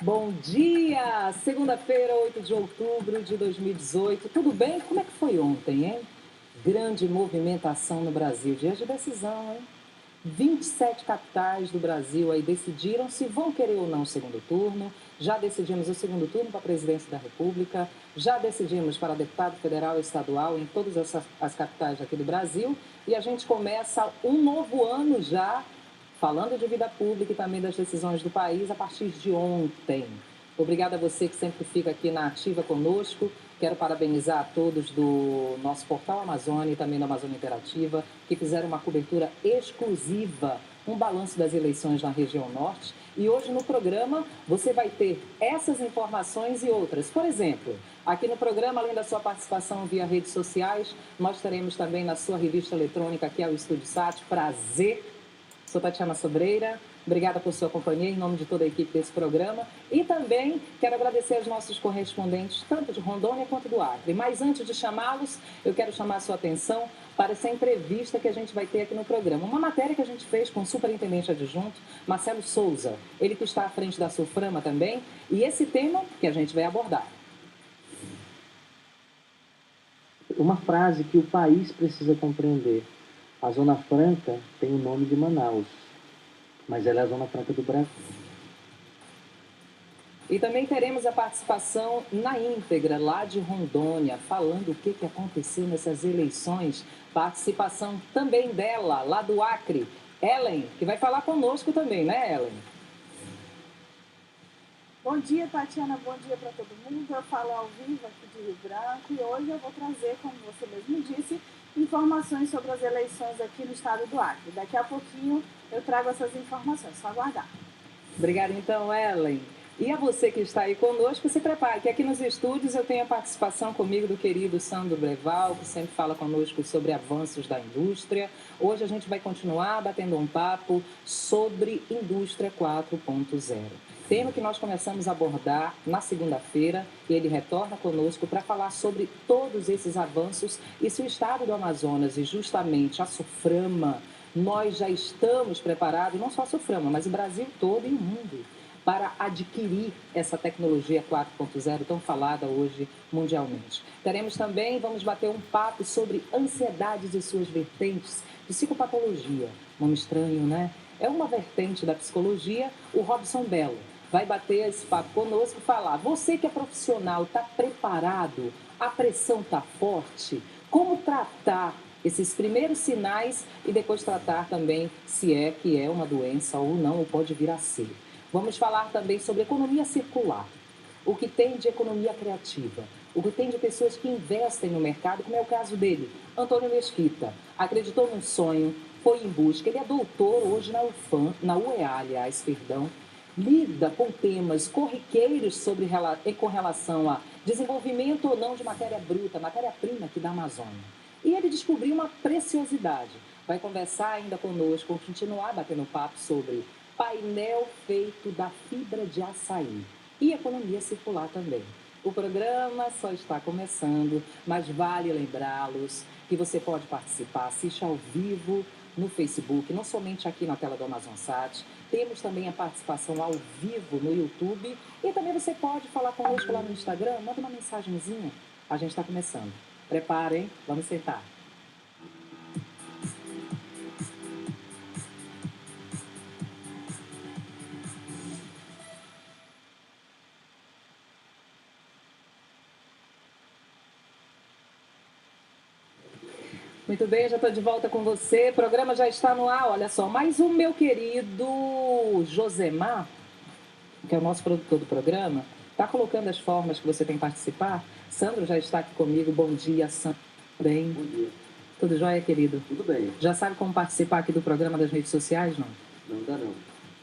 Bom dia! Segunda-feira, 8 de outubro de 2018. Tudo bem? Como é que foi ontem, hein? Grande movimentação no Brasil. Dia de decisão, hein? 27 capitais do Brasil aí decidiram se vão querer ou não o segundo turno. Já decidimos o segundo turno para a presidência da República. Já decidimos para deputado federal e estadual em todas as capitais aqui do Brasil. E a gente começa um novo ano já falando de vida pública e também das decisões do país a partir de ontem. Obrigada a você que sempre fica aqui na ativa conosco. Quero parabenizar a todos do nosso portal Amazônia e também da Amazônia Interativa, que fizeram uma cobertura exclusiva, um balanço das eleições na região norte. E hoje no programa você vai ter essas informações e outras. Por exemplo, aqui no programa, além da sua participação via redes sociais, nós teremos também na sua revista eletrônica, que é o Estúdio Sat. Prazer. Sou Tatiana Sobreira, obrigada por sua companhia em nome de toda a equipe desse programa. E também quero agradecer aos nossos correspondentes, tanto de Rondônia quanto do Acre. Mas antes de chamá-los, eu quero chamar a sua atenção para essa entrevista que a gente vai ter aqui no programa. Uma matéria que a gente fez com o superintendente adjunto, Marcelo Souza, ele que está à frente da Sulframa também, e esse tema que a gente vai abordar. Uma frase que o país precisa compreender. A Zona Franca tem o nome de Manaus, mas ela é a Zona Franca do Brasil. E também teremos a participação na íntegra, lá de Rondônia, falando o que aconteceu nessas eleições. Participação também dela, lá do Acre, Ellen, que vai falar conosco também, né, Ellen? Bom dia, Tatiana, bom dia para todo mundo. Eu falo ao vivo aqui de Rio Branco e hoje eu vou trazer, como você mesmo disse, informações sobre as eleições aqui no estado do Acre. Daqui a pouquinho eu trago essas informações, só aguardar. Obrigada então, Ellen. E a você que está aí conosco, se prepare, que aqui nos estúdios eu tenho a participação comigo do querido Sandro Breval, que sempre fala conosco sobre avanços da indústria. Hoje a gente vai continuar batendo um papo sobre Indústria 4.0. Tema que nós começamos a abordar na segunda-feira e ele retorna conosco para falar sobre todos esses avanços e se o estado do Amazonas e justamente a Sulframa, nós já estamos preparados, não só a Sulframa, mas o Brasil todo e o mundo, para adquirir essa tecnologia 4.0 tão falada hoje mundialmente. Teremos também, vamos bater um papo sobre ansiedades e suas vertentes, psicopatologia, nome estranho, né? É uma vertente da psicologia, o Robson Belo vai bater esse papo conosco e falar, você que é profissional, está preparado? A pressão está forte? Como tratar esses primeiros sinais e depois tratar também se é que é uma doença ou não, ou pode vir a ser. Vamos falar também sobre economia circular, o que tem de economia criativa, o que tem de pessoas que investem no mercado, como é o caso dele, Antônio Mesquita. Acreditou num sonho, foi em busca, ele é doutor hoje na UFAM, na UEA, aliás, perdão, lida com temas corriqueiros com relação a desenvolvimento ou não de matéria bruta, matéria-prima aqui da Amazônia. E ele descobriu uma preciosidade. Vai conversar ainda conosco, continuar batendo papo sobre painel feito da fibra de açaí e economia circular também. O programa só está começando, mas vale lembrá-los que você pode participar, assiste ao vivo no Facebook, não somente aqui na tela do AmazonSat, temos também a participação ao vivo no YouTube e também você pode falar conosco lá no Instagram, manda uma mensagenzinha, a gente está começando. Preparem, vamos sentar. Muito bem, já estou de volta com você. O programa já está no ar, olha só. Mas o meu querido Josemar, que é o nosso produtor do programa, está colocando as formas que você tem que participar. Sandro já está aqui comigo. Bom dia, Sandro. Bem? Bom dia. Tudo jóia, querido? Tudo bem. Já sabe como participar aqui do programa das redes sociais, não? Não dá não.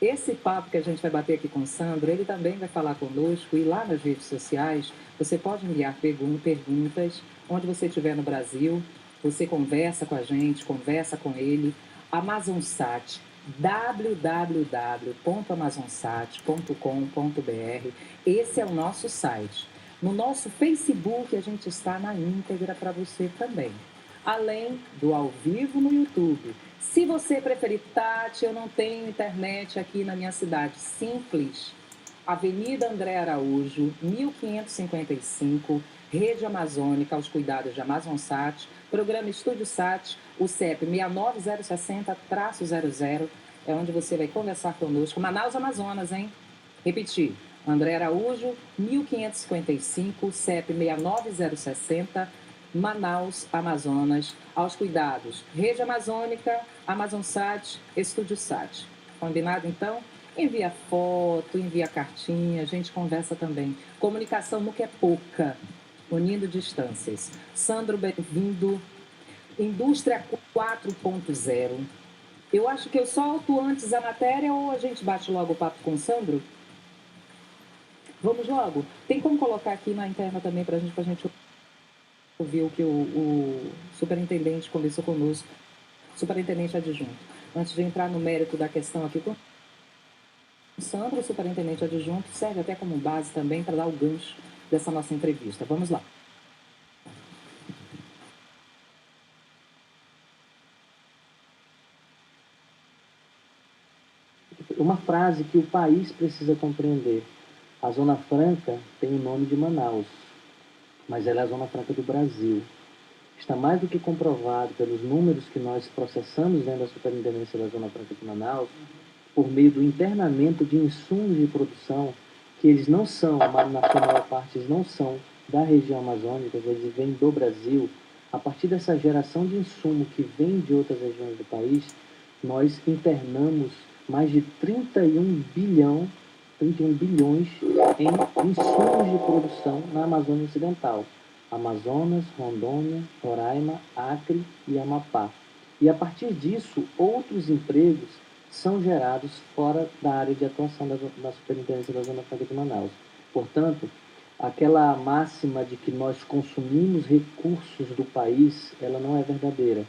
Esse papo que a gente vai bater aqui com o Sandro, ele também vai falar conosco e lá nas redes sociais você pode enviar perguntas onde você estiver no Brasil. Você conversa com a gente, conversa com ele. AmazonSat, www.amazonsat.com.br. Esse é o nosso site. No nosso Facebook a gente está na íntegra para você também. além do ao vivo no YouTube. Se você preferir, Tati, eu não tenho internet aqui na minha cidade. Simples. Avenida André Araújo, 1555, Rede Amazônica, aos cuidados de Amazonsat, programa Estúdio Sat, o CEP 69060-00, é onde você vai conversar conosco. Manaus, Amazonas, hein? Repetir, André Araújo, 1555, CEP 69060, Manaus, Amazonas, aos cuidados Rede Amazônica, Amazonsat, Estúdio Sat. Combinado, então? Envia foto, envia cartinha, a gente conversa também. Comunicação nunca é pouca, unindo distâncias. Sandro, bem-vindo. Indústria 4.0. Eu acho que eu solto antes a matéria ou a gente bate logo o papo com o Sandro? Vamos logo? Tem como colocar aqui na interna também para a gente ouvir o que o superintendente conversou conosco, superintendente adjunto. Antes de entrar no mérito da questão aqui com o Sandro, o superintendente adjunto, serve até como base também para dar o gancho dessa nossa entrevista. Vamos lá. Uma frase que o país precisa compreender. A Zona Franca tem o nome de Manaus, mas ela é a Zona Franca do Brasil. Está mais do que comprovado pelos números que nós processamos dentro da Superintendência da Zona Franca de Manaus, por meio do internamento de insumos de produção, que eles não são, na sua maior parte, eles não são da região amazônica, eles vêm do Brasil. A partir dessa geração de insumo que vem de outras regiões do país, nós internamos mais de 31 bilhões em insumos de produção na Amazônia Ocidental. Amazonas, Rondônia, Roraima, Acre e Amapá. E a partir disso, outros empregos são gerados fora da área de atuação da Superintendência da Zona Franca de Manaus. Portanto, aquela máxima de que nós consumimos recursos do país, ela não é verdadeira.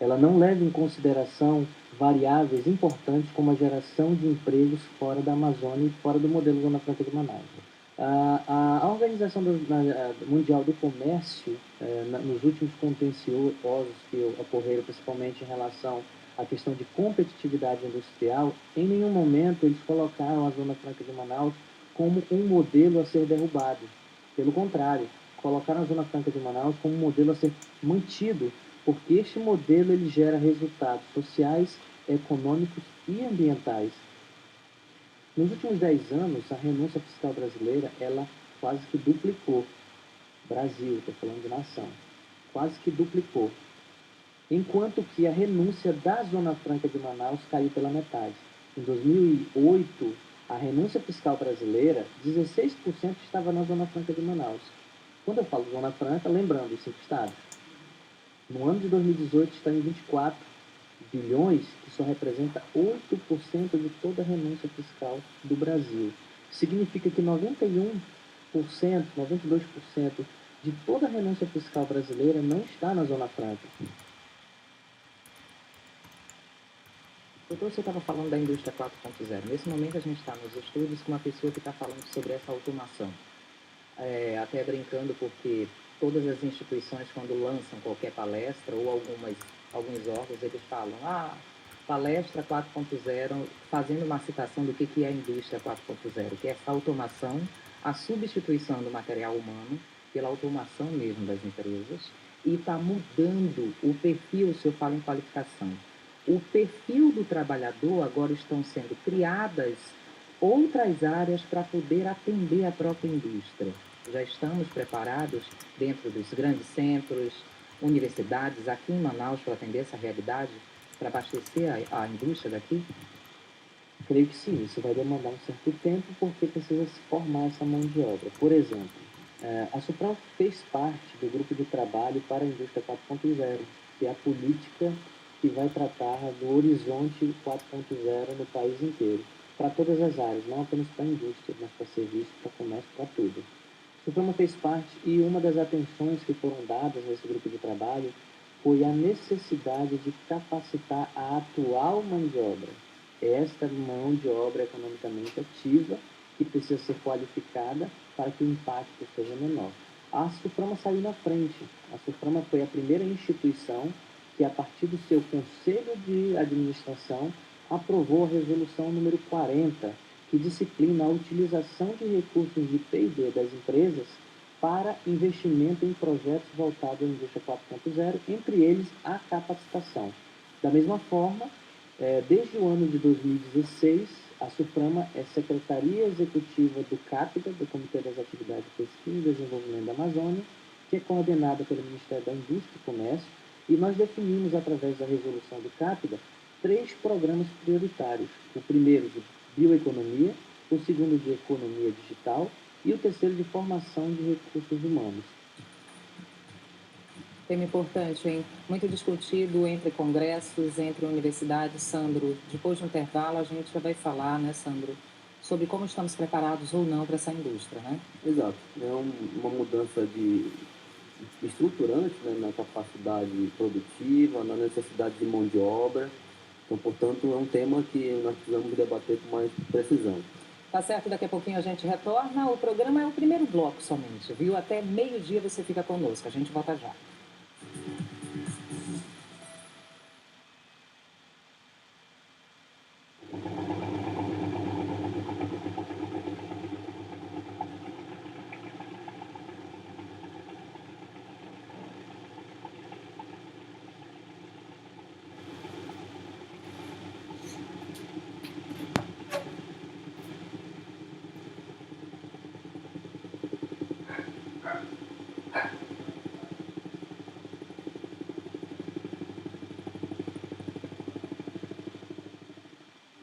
Ela não leva em consideração variáveis importantes como a geração de empregos fora da Amazônia e fora do modelo Zona Franca de Manaus. A Organização Mundial do Comércio, nos últimos contenciosos que ocorreram, principalmente em relação à questão de competitividade industrial, em nenhum momento eles colocaram a Zona Franca de Manaus como um modelo a ser derrubado. Pelo contrário, colocaram a Zona Franca de Manaus como um modelo a ser mantido, porque este modelo ele gera resultados sociais, econômicos e ambientais. Nos últimos 10 anos, a renúncia fiscal brasileira, ela quase que duplicou. Brasil, estou falando de nação, quase que duplicou. Enquanto que a renúncia da Zona Franca de Manaus caiu pela metade. Em 2008, a renúncia fiscal brasileira, 16% estava na Zona Franca de Manaus. Quando eu falo Zona Franca, lembrando os 5 estados. No ano de 2018 está em 24 bilhões, que só representa 8% de toda a renúncia fiscal do Brasil. Significa que 91%, 92% de toda a renúncia fiscal brasileira não está na Zona Franca. Doutor, você estava falando da indústria 4.0. Nesse momento a gente está nos estúdios com uma pessoa que está falando sobre essa automação. Até brincando porque todas as instituições, quando lançam qualquer palestra ou alguns órgãos, eles falam, palestra 4.0, fazendo uma citação do que é a indústria 4.0, que é essa automação, a substituição do material humano pela automação mesmo das empresas, e está mudando o perfil, o senhor fala em qualificação. O perfil do trabalhador, agora estão sendo criadas outras áreas para poder atender a própria indústria. Já estamos preparados dentro dos grandes centros, universidades, aqui em Manaus, para atender essa realidade, para abastecer a indústria daqui? Creio que sim, isso vai demandar um certo tempo, porque precisa se formar essa mão de obra. Por exemplo, a Supran fez parte do grupo de trabalho para a indústria 4.0, que é a política que vai tratar do horizonte 4.0 no país inteiro, para todas as áreas, não apenas para a indústria, mas para serviço, para comércio, para tudo. A Supran fez parte e uma das atenções que foram dadas nesse grupo de trabalho foi a necessidade de capacitar a atual mão de obra. Esta mão de obra economicamente ativa, que precisa ser qualificada para que o impacto seja menor. a SUFRAMA saiu na frente. A SUFRAMA foi a primeira instituição que, a partir do seu Conselho de Administração, aprovou a Resolução número 40, que disciplina a utilização de recursos de P&D das empresas para investimento em projetos voltados à indústria 4.0, entre eles a capacitação. Da mesma forma, desde o ano de 2016, a SUFRAMA é Secretaria Executiva do CAPDA, do Comitê das Atividades de Pesquisa e Desenvolvimento da Amazônia, que é coordenada pelo Ministério da Indústria e Comércio, e nós definimos, através da resolução do CAPDA, 3 programas prioritários. O primeiro de bioeconomia, o segundo de economia digital e o terceiro de formação de recursos humanos. Tema importante, hein? Muito discutido entre congressos, entre universidades. Sandro, depois do intervalo a gente já vai falar, né, Sandro, sobre como estamos preparados ou não para essa indústria, né? Exato. É uma mudança estruturante, né, na capacidade produtiva, na necessidade de mão de obra. Então, portanto, é um tema que nós precisamos debater com mais precisão. Tá certo, daqui a pouquinho a gente retorna. O programa é o primeiro bloco somente, viu? Até meio-dia você fica conosco. A gente volta já.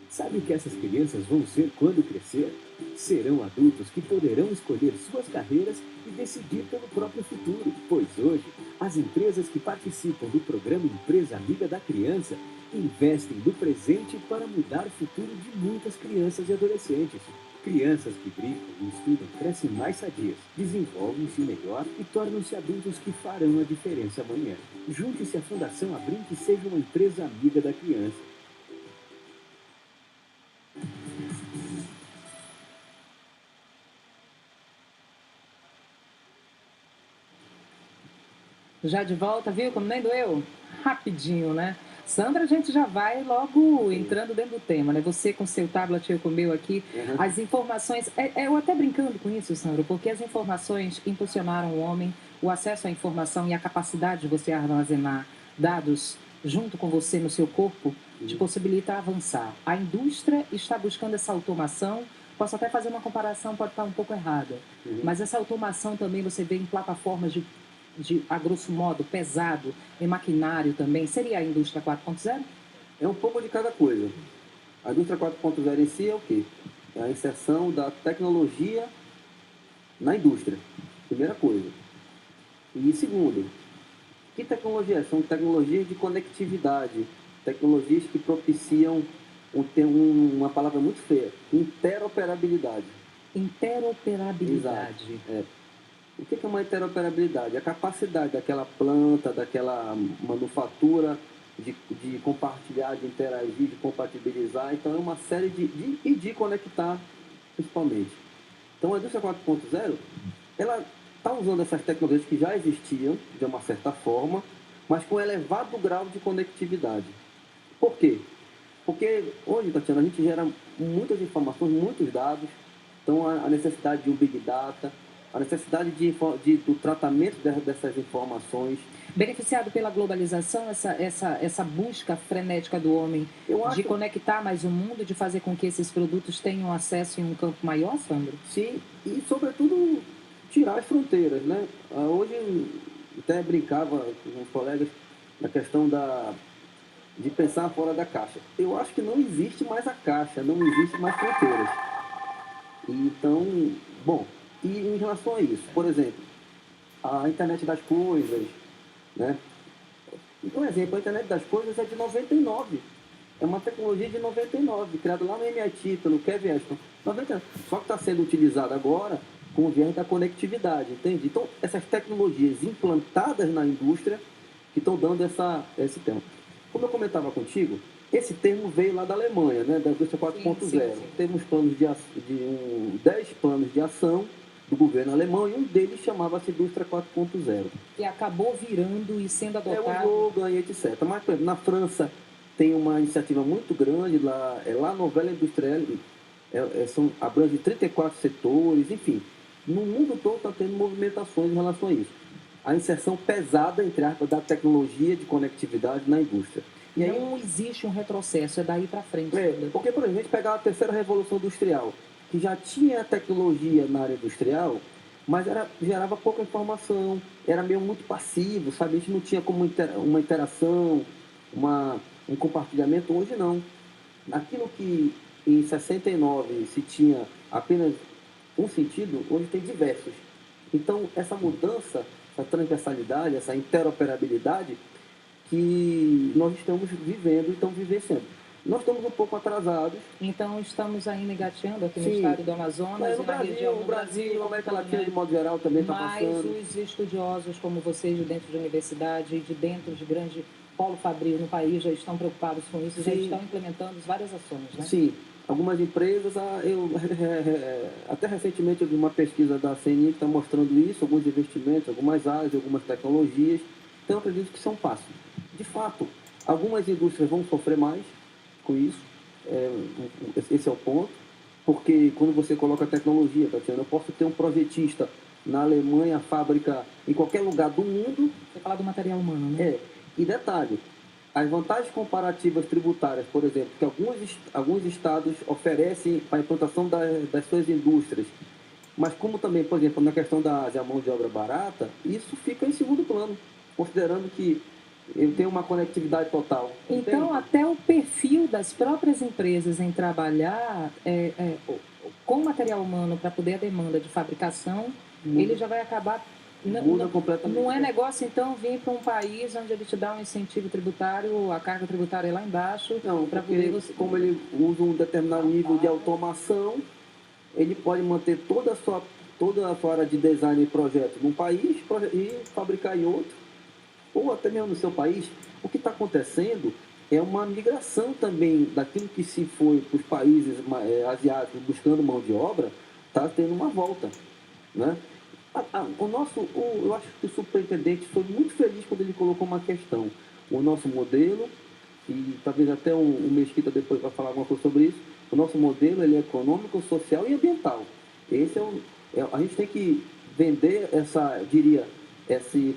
Sabe o que essas crianças vão ser quando crescer? Serão adultos que poderão escolher suas carreiras e decidir pelo próprio futuro. Pois hoje, as empresas que participam do programa Empresa Amiga da Criança investem no presente para mudar o futuro de muitas crianças e adolescentes. Crianças que brincam e estudam crescem mais sadias, desenvolvem-se melhor e tornam-se adultos que farão a diferença amanhã. Junte-se à Fundação Abrinq e seja uma empresa amiga da criança. Já de volta, viu? Como nem doeu? Rapidinho, né? Sandra, a gente já vai logo entrando dentro do tema, né? Você com seu tablet, eu com o meu aqui. Uhum. As informações... eu até brincando com isso, Sandra, porque as informações impulsionaram o homem, o acesso à informação e a capacidade de você armazenar dados junto com você no seu corpo, te possibilita avançar. A indústria está buscando essa automação. Posso até fazer uma comparação, pode estar um pouco errada. Mas essa automação também você vê em plataformas a grosso modo, pesado, em maquinário também. Seria a indústria 4.0? É um pouco de cada coisa. A indústria 4.0 em si é o quê? É a inserção da tecnologia na indústria. Primeira coisa. E segundo, que tecnologia é? São tecnologias de conectividade, tecnologias que propiciam uma palavra muito feia, interoperabilidade. Interoperabilidade. Exato. O que é uma interoperabilidade? A capacidade daquela planta, daquela manufatura de compartilhar, de interagir, de compatibilizar. Então, é uma série de conectar, principalmente. Então, a indústria 4.0, ela está usando essas tecnologias que já existiam, de uma certa forma, mas com elevado grau de conectividade. Por quê? Porque hoje, Tatiana, a gente gera muitas informações, muitos dados. Então, a necessidade de um Big Data, a necessidade do tratamento dessas informações. Beneficiado pela globalização, essa busca frenética do homem de conectar mais o mundo, de fazer com que esses produtos tenham acesso em um campo maior, Sandro? Sim, e sobretudo tirar as fronteiras, né? Hoje, até brincava com os colegas na questão de pensar fora da caixa. Eu acho que não existe mais a caixa, não existe mais fronteiras. Então, bom... E em relação a isso, por exemplo, a internet das coisas, né? Então, um exemplo, a internet das coisas é de 99. É uma tecnologia de 99, criada lá no MIT, pelo Kevin Ashton. 99. Só que está sendo utilizada agora com o viés da conectividade, entende? Então, essas tecnologias implantadas na indústria que estão dando esse tema. Como eu comentava contigo, esse termo veio lá da Alemanha, né? Da indústria 4.0. Temos planos 10 planos de ação do governo alemão, e um deles chamava-se Indústria 4.0. Que acabou virando e sendo adotado. O slogan e etc. Mas, por exemplo, na França tem uma iniciativa muito grande, lá, La Nouvelle Industrielle, abrange 34 setores, enfim. No mundo todo está tendo movimentações em relação a isso. A inserção pesada, entre aspas, da tecnologia de conectividade na indústria. E aí não existe um retrocesso, é daí para frente. Porque, por exemplo, a gente pegar a terceira revolução industrial, que já tinha tecnologia na área industrial, mas gerava pouca informação, era meio muito passivo, sabe? A gente não tinha como uma interação, um compartilhamento. Hoje não. Aquilo que em 69 se tinha apenas um sentido, hoje tem diversos. Então, essa mudança, essa transversalidade, essa interoperabilidade que nós estamos vivendo e estamos vivenciando. Nós estamos um pouco atrasados. Então, estamos ainda engateando aqui no estado do Amazonas e na região do Brasil. A América Latina, de modo geral, também está passando. Mas os estudiosos como vocês, de dentro de universidade e de dentro de grande polo fabril no país, já estão preocupados com isso, já estão implementando várias ações, né? Sim. Algumas empresas, até recentemente eu vi uma pesquisa da CNI que está mostrando isso, alguns investimentos, algumas áreas, algumas tecnologias. Então, eu acredito que são passos. De fato, algumas indústrias vão sofrer mais com isso, esse é o ponto, porque quando você coloca tecnologia, Tatiana, eu posso ter um projetista na Alemanha, fábrica em qualquer lugar do mundo. Você fala do material humano, né? E detalhe, as vantagens comparativas tributárias, por exemplo, que alguns estados oferecem para a implantação das suas indústrias, mas como também, por exemplo, na questão da Ásia, a mão de obra barata, isso fica em segundo plano, considerando que eu tenho uma conectividade total. Então, entende? Até o perfil das próprias empresas em trabalhar com material humano para poder a demanda de fabricação, ele já vai acabar... Muda completamente. Não é negócio, então, vir para um país onde ele te dá um incentivo tributário, a carga tributária é lá embaixo. Não, para poder você... Como ele usa um determinado nível de automação, ele pode manter toda a sua área de design e projeto num país e fabricar em outro, ou até mesmo no seu país. O que está acontecendo é uma migração também daquilo que se foi para os países asiáticos buscando mão de obra, está tendo uma volta, né? Eu acho que o superintendente foi muito feliz quando ele colocou uma questão. O nosso modelo, e talvez até o Mesquita depois vai falar alguma coisa sobre isso, o nosso modelo ele é econômico, social e ambiental. A gente tem que vender esse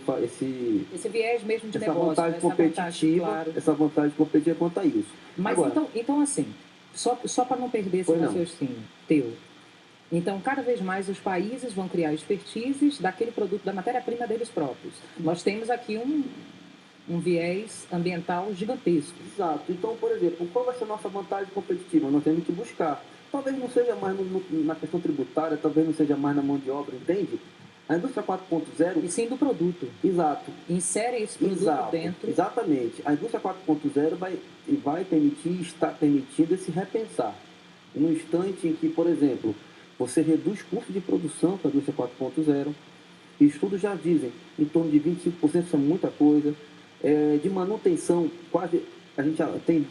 viés mesmo de negócio, vantagem competitiva, claro. Essa vantagem competitiva quanto a isso. Mas agora, então assim, só para não perder esse raciocínio teu. Então, cada vez mais os países vão criar expertises daquele produto, da matéria-prima deles próprios. Nós temos aqui um viés ambiental gigantesco. Exato. Então, por exemplo, qual vai ser a nossa vantagem competitiva? Nós temos que buscar. Talvez não seja mais na questão tributária, talvez não seja mais na mão de obra, entende? A indústria 4.0... E sim do produto. Exato. Insere esse produto dentro. Exatamente. A indústria 4.0 vai permitir, está permitindo esse repensar. No instante em que, por exemplo... Você reduz custo de produção para a indústria 4.0. Estudos já dizem, em torno de 25%, isso é muita coisa. De manutenção, quase, a gente já tem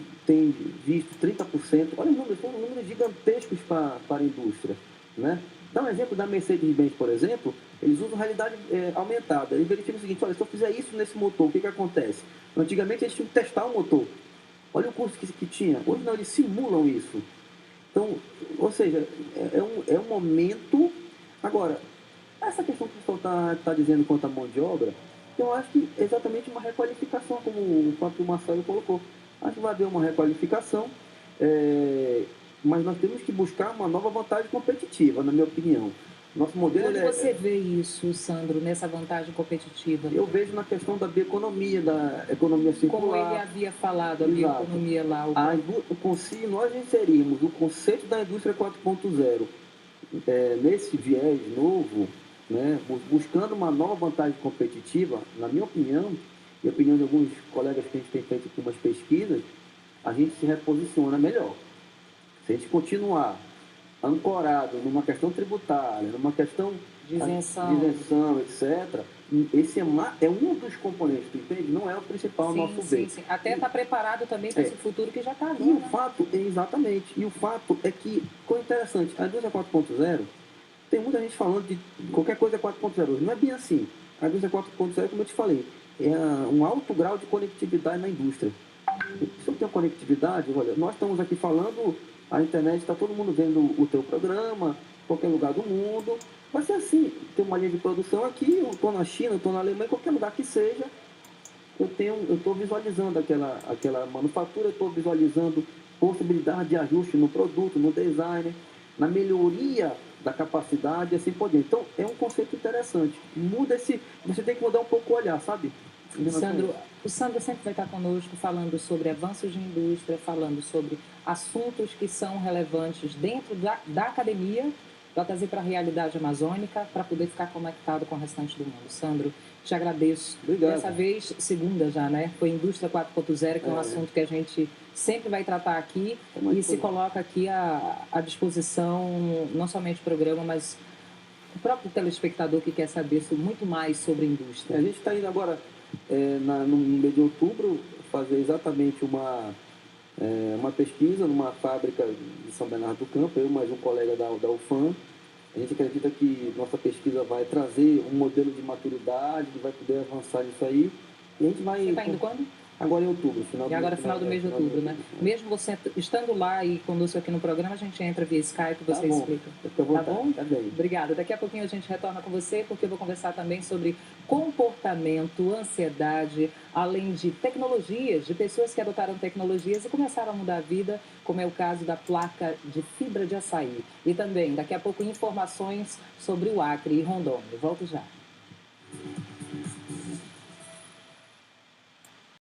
visto 30%. Olha os números, são números gigantescos para a indústria, né? Dá um exemplo da Mercedes-Benz, por exemplo, eles usam realidade aumentada. Eles verificam o seguinte, olha, se eu fizer isso nesse motor, o que acontece? Antigamente eles tinham que testar o motor. Olha o custo que tinha. Hoje não, eles simulam isso. Então, ou seja, é um momento... Agora, essa questão que o pessoal está dizendo quanto à mão de obra, eu acho que é exatamente uma requalificação, como o próprio Marcelo colocou. Acho que vai haver uma requalificação, mas nós temos que buscar uma nova vantagem competitiva, na minha opinião. Nosso modelo Onde você vê isso, Sandro, nessa vantagem competitiva? Eu vejo na questão da bioeconomia, da economia circular. Como ele havia falado, a bioeconomia lá. Nós inserimos o conceito da indústria 4.0 nesse viés novo, né, buscando uma nova vantagem competitiva, na minha opinião, e a opinião de alguns colegas que a gente tem feito algumas pesquisas, a gente se reposiciona melhor. Se a gente continuar ancorado numa questão tributária, numa questão de isenção, etc., esse é um dos componentes, tu entende? Não é o principal, nosso bem. Sim. Até está preparado também para esse futuro que já está ali. E o fato, exatamente, e o fato é que, ficou interessante, a indústria 4.0 tem muita gente falando de qualquer coisa 4.0. Não é bem assim. A indústria 4.0, como eu te falei, é um alto grau de conectividade na indústria. Se eu tenho conectividade, olha, nós estamos aqui falando, a internet está todo mundo vendo o teu programa, qualquer lugar do mundo. Vai ser assim, tem uma linha de produção aqui, eu estou na China, eu estou na Alemanha, qualquer lugar que seja, eu estou visualizando aquela manufatura, eu estou visualizando possibilidade de ajuste no produto, no design, na melhoria da capacidade e assim por diante. Então, é um conceito interessante. Você tem que mudar um pouco o olhar, sabe? O Sandro sempre vai estar conosco falando sobre avanços de indústria, falando sobre assuntos que são relevantes dentro da academia, para trazer para a realidade amazônica, para poder ficar conectado com o restante do mundo. Sandro, te agradeço. Obrigado. Dessa vez, segunda já, né? Foi Indústria 4.0, que é um assunto que a gente sempre vai tratar aqui e se coloca aqui à disposição, não somente o programa, mas o próprio telespectador que quer saber muito mais sobre indústria. A gente está indo agora, no mês de outubro, fazer exatamente uma pesquisa numa fábrica de São Bernardo do Campo, eu mais um colega da UFAM. A gente acredita que nossa pesquisa vai trazer um modelo de maturidade, que vai poder avançar nisso aí. E a gente vai... Você está indo quando? Agora em outubro. Final do mês de outubro, né? Mesmo você estando lá e conosco aqui no programa, a gente entra via Skype e você explica. Tá bom? Tá bem. Obrigada. Daqui a pouquinho a gente retorna com você, porque eu vou conversar também sobre comportamento, ansiedade, além de tecnologias, de pessoas que adotaram tecnologias e começaram a mudar a vida, como é o caso da placa de fibra de açaí. E também, daqui a pouco, informações sobre o Acre e Rondônia. Volto já.